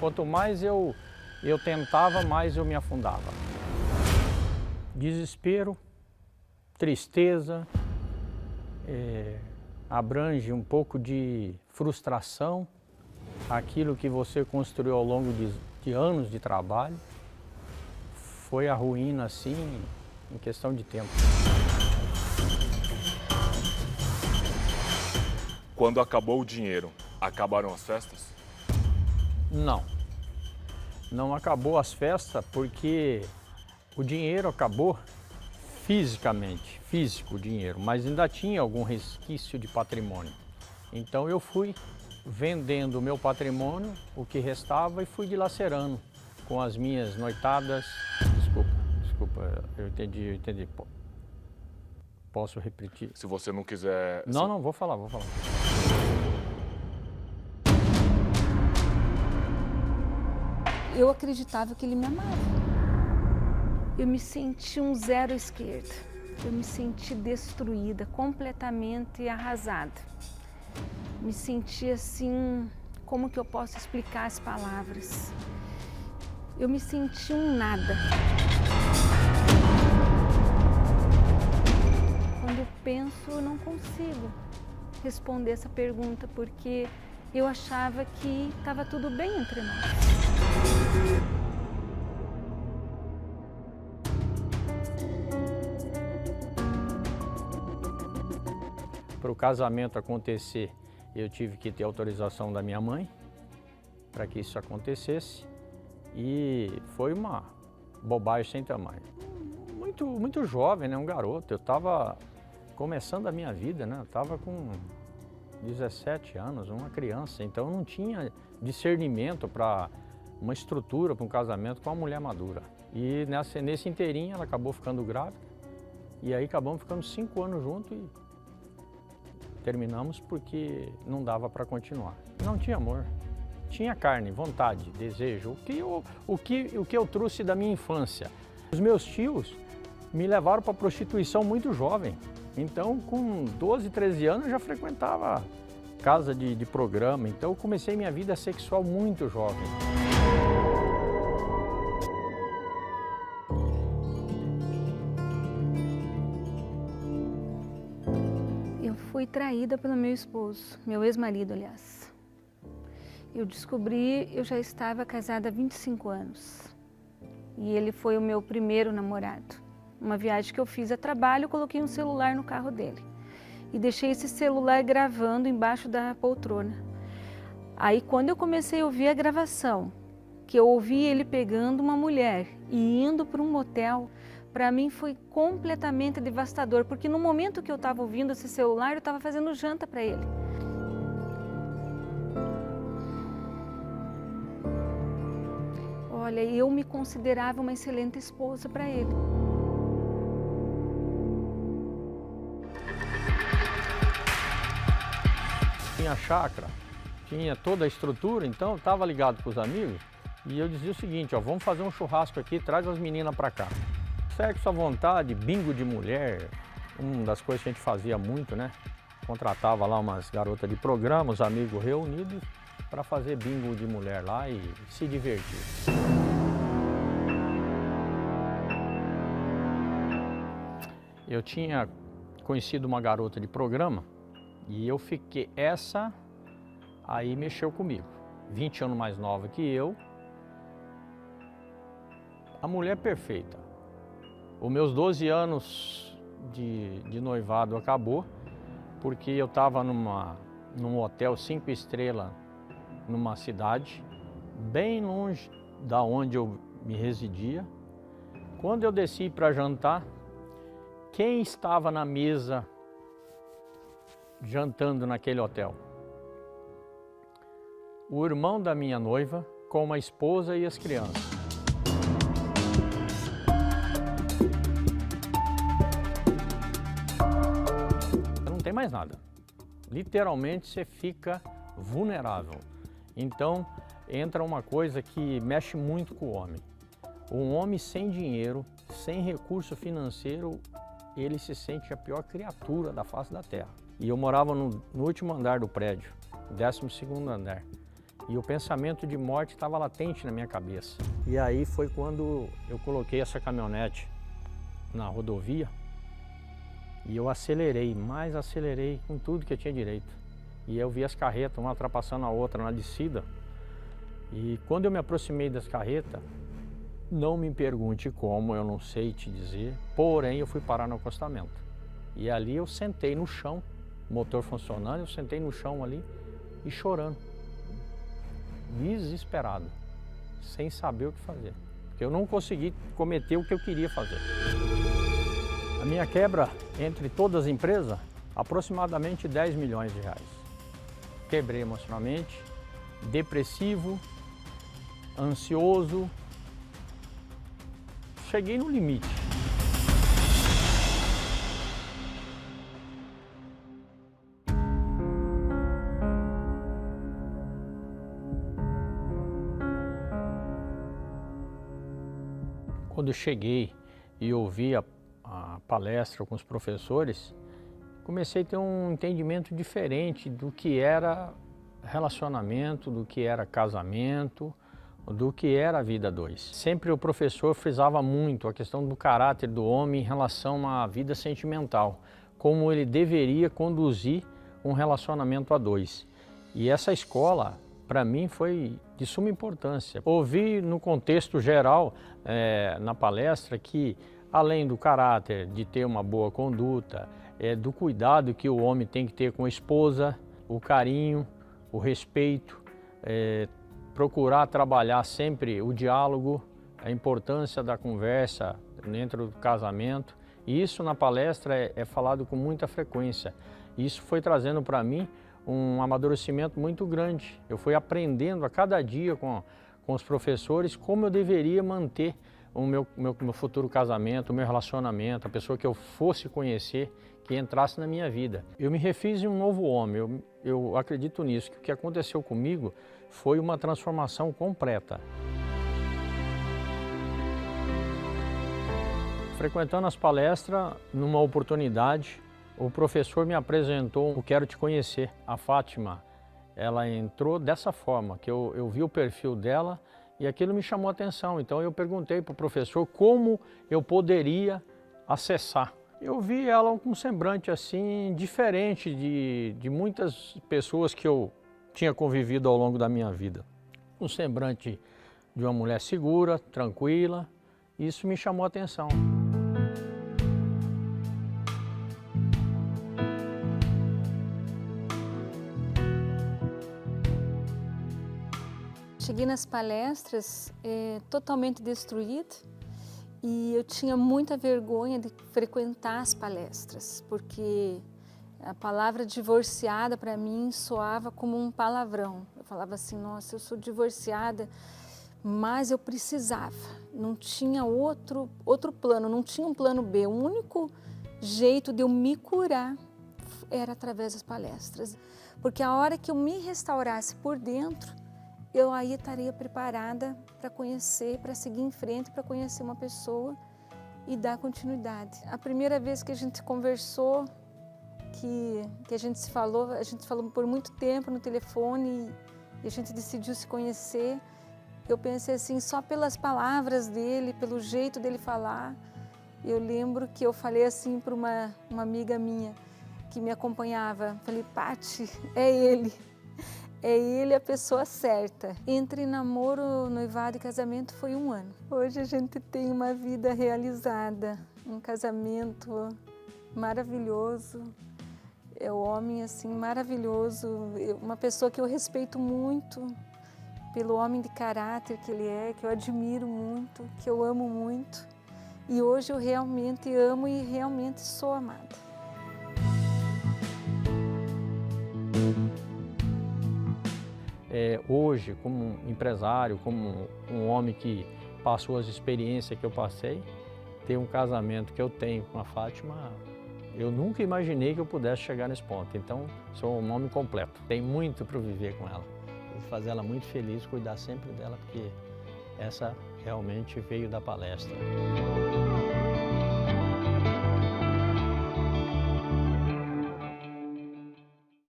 Quanto mais eu tentava, mais eu me afundava. Desespero, tristeza, abrange um pouco de frustração, aquilo que você construiu ao longo de anos de trabalho, foi a ruína assim em questão de tempo. Quando acabou o dinheiro, acabaram as festas? Não, não acabou as festas porque o dinheiro acabou fisicamente, físico o dinheiro, mas ainda tinha algum resquício de patrimônio. Então eu fui vendendo o meu patrimônio, o que restava, e fui dilacerando com as minhas noitadas. Desculpa, eu entendi. Posso repetir? Se você não quiser... Não, vou falar. Eu acreditava que ele me amava. Eu me senti um zero à esquerda. Eu me senti destruída, completamente arrasada. Me senti assim, como que eu posso explicar as palavras? Eu me senti um nada. Quando eu penso, eu não consigo responder essa pergunta, porque eu achava que estava tudo bem entre nós. Para o casamento acontecer, eu tive que ter autorização da minha mãe para que isso acontecesse, e foi uma bobagem sem tamanho. Muito jovem, né? Um garoto. Eu estava começando a minha vida, né? Eu estava com 17 anos, uma criança, então eu não tinha discernimento para uma estrutura para um casamento com uma mulher madura. E nesse inteirinho ela acabou ficando grávida, e aí acabamos ficando 5 anos juntos e terminamos porque não dava para continuar. Não tinha amor, tinha carne, vontade, desejo, o que eu trouxe da minha infância. Os meus tios me levaram para a prostituição muito jovem. Então, com 12, 13 anos, eu já frequentava casa de programa. Então, eu comecei minha vida sexual muito jovem. Eu fui traída pelo meu esposo, meu ex-marido, aliás. Eu descobri, eu já estava casada há 25 anos. E ele foi o meu primeiro namorado. Uma viagem que eu fiz a trabalho, eu coloquei um celular no carro dele. E deixei esse celular gravando embaixo da poltrona. Aí quando eu comecei a ouvir a gravação, que eu ouvi ele pegando uma mulher e indo para um motel, para mim foi completamente devastador, porque no momento que eu estava ouvindo esse celular, eu estava fazendo janta para ele. Olha, eu me considerava uma excelente esposa para ele. Tinha chácara, tinha toda a estrutura, então eu estava ligado com os amigos e eu dizia o seguinte, ó, vamos fazer um churrasco aqui, traz as meninas para cá. Sexo à vontade, bingo de mulher, uma das coisas que a gente fazia muito, né? Contratava lá umas garotas de programa, os amigos reunidos para fazer bingo de mulher lá e se divertir. Eu tinha conhecido uma garota de programa e eu fiquei, essa aí mexeu comigo, 20 anos mais nova que eu, a mulher perfeita. Os meus 12 anos de noivado acabou, porque eu estava num hotel 5 estrelas, numa cidade, bem longe da onde eu me residia. Quando eu desci para jantar, quem estava na mesa jantando naquele hotel? O irmão da minha noiva com a esposa e as crianças. Não tem mais nada. Literalmente você fica vulnerável. Então entra uma coisa que mexe muito com o homem. Um homem sem dinheiro, sem recurso financeiro, ele se sente a pior criatura da face da terra. E eu morava no último andar do prédio, 12º andar. E o pensamento de morte estava latente na minha cabeça. E aí foi quando eu coloquei essa caminhonete na rodovia e eu acelerei, mas acelerei com tudo que eu tinha direito. E eu vi as carretas, uma ultrapassando a outra na descida. E quando eu me aproximei das carretas, não me pergunte como, eu não sei te dizer, porém eu fui parar no acostamento. E ali eu sentei no chão, motor funcionando, eu sentei no chão ali e chorando. Desesperado, sem saber o que fazer, porque eu não consegui cometer o que eu queria fazer. A minha quebra entre todas as empresas, aproximadamente 10 milhões de reais. Quebrei emocionalmente, depressivo, ansioso, cheguei no limite. Quando eu cheguei e ouvi a palestra com os professores, comecei a ter um entendimento diferente do que era relacionamento, do que era casamento, do que era a vida a dois. Sempre o professor frisava muito a questão do caráter do homem em relação à vida sentimental, como ele deveria conduzir um relacionamento a dois. E essa escola, para mim, foi de suma importância. Ouvi no contexto geral, na palestra, que além do caráter, de ter uma boa conduta, do cuidado que o homem tem que ter com a esposa, o carinho, o respeito, procurar trabalhar sempre o diálogo, a importância da conversa dentro do casamento. E isso na palestra é falado com muita frequência. Isso foi trazendo para mim um amadurecimento muito grande. Eu fui aprendendo a cada dia com os professores como eu deveria manter o meu futuro casamento, o meu relacionamento, a pessoa que eu fosse conhecer, que entrasse na minha vida. Eu me refiz em um novo homem, eu acredito nisso, que o que aconteceu comigo foi uma transformação completa. Frequentando as palestras, numa oportunidade, o professor me apresentou o Quero Te Conhecer. A Fátima, ela entrou dessa forma, que eu vi o perfil dela e aquilo me chamou a atenção. Então eu perguntei para o professor como eu poderia acessar. Eu vi ela com um semblante assim, diferente de muitas pessoas que eu tinha convivido ao longo da minha vida. Um semblante de uma mulher segura, tranquila, isso me chamou a atenção. Cheguei nas palestras totalmente destruída e eu tinha muita vergonha de frequentar as palestras, porque a palavra divorciada para mim soava como um palavrão. Eu falava assim, nossa, eu sou divorciada, mas eu precisava. Não tinha outro plano, não tinha um plano B. O único jeito de eu me curar era através das palestras. Porque a hora que eu me restaurasse por dentro, eu aí estaria preparada para conhecer, para seguir em frente, para conhecer uma pessoa e dar continuidade. A primeira vez que a gente conversou, que a gente falou por muito tempo no telefone e a gente decidiu se conhecer. Eu pensei assim, só pelas palavras dele, pelo jeito dele falar. Eu lembro que eu falei assim para uma amiga minha que me acompanhava, falei, Pati, é ele a pessoa certa. Entre namoro, noivado e casamento foi 1 ano. Hoje a gente tem uma vida realizada, um casamento maravilhoso. É um homem assim maravilhoso, uma pessoa que eu respeito muito pelo homem de caráter que ele é, que eu admiro muito, que eu amo muito. E hoje eu realmente amo e realmente sou amada. Hoje, como empresário, como um homem que passou as experiências que eu passei, ter um casamento que eu tenho com a Fátima, eu nunca imaginei que eu pudesse chegar nesse ponto. Então, sou um homem completo. Tem muito para viver com ela. E fazer ela muito feliz, cuidar sempre dela, porque essa realmente veio da palestra.